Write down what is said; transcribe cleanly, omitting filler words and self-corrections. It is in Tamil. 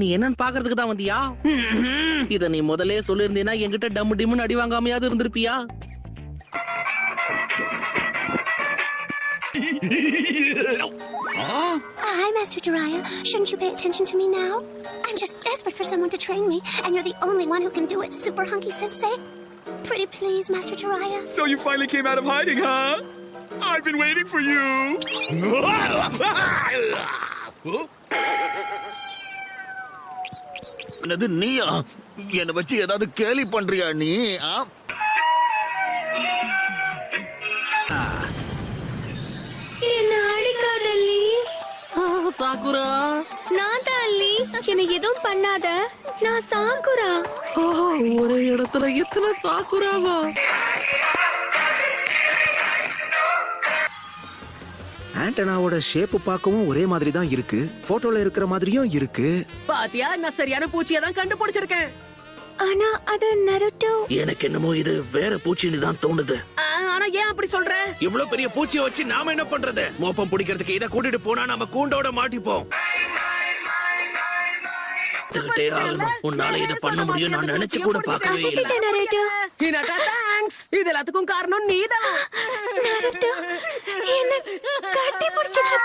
நீ என்னன்னு பாக்குறதுக்கு தான் வந்தியா? இத நீ முதல்ல சொல்லிருந்தீனா என்கிட்ட டம் டிம்னு அடி வாங்காமையாவது இருந்திருப்பியா? Hi, Master Jiraiya. Shouldn't you pay attention to me now? I'm just desperate for someone to train me, and you're the only one who can do it, Super Hunky Sensei. Pretty please, Master Jiraiya. So you finally came out of hiding, huh? I've been waiting for you. என்னது நீயா? என்னை வச்சு ஏதாவது கேலி பண்றியா நீ? என்ன அடிக்காத அல்லி. சாக்குரா, நான் தான் அல்லி. என்னை எதுவும் பண்ணாத. நான் சாக்குரா. ஒரே இடத்துல எத்தனை சாக்குராவா? ஆண்டனாவோட ஷேப் பார்க்கவும் ஒரே மாதிரி தான் இருக்கு. போட்டோல இருக்கிற மாதிரியும் இருக்கு. பாத்தியா, நான் சரியான பூச்சியை தான் கண்டுபிடிச்சிருக்கேன். ஆனா அது நருட்டோ. எனக்கு என்னமோ இது வேற பூச்சின்னு தான் தோணுது. ஆனா ஏன் அப்படி சொல்ற? இவ்வளவு பெரிய பூச்சியை வச்சு நாம என்ன பண்றது? மோப்பம் பிடிக்கிறதுக்கு இதை கூட்டிட்டு போனா நம்ம கூண்டோட மாட்டிப்போம். உன்னால இதை பண்ண முடியும் நான் நினைச்சு கூட பார்க்கவே இல்லை. நருட்டோ. Hinata, thanks. இது எல்லாத்துக்கும் காரணம் நீதான். நருட்டோ என்ன கட்டி பிடிச்சிட்டு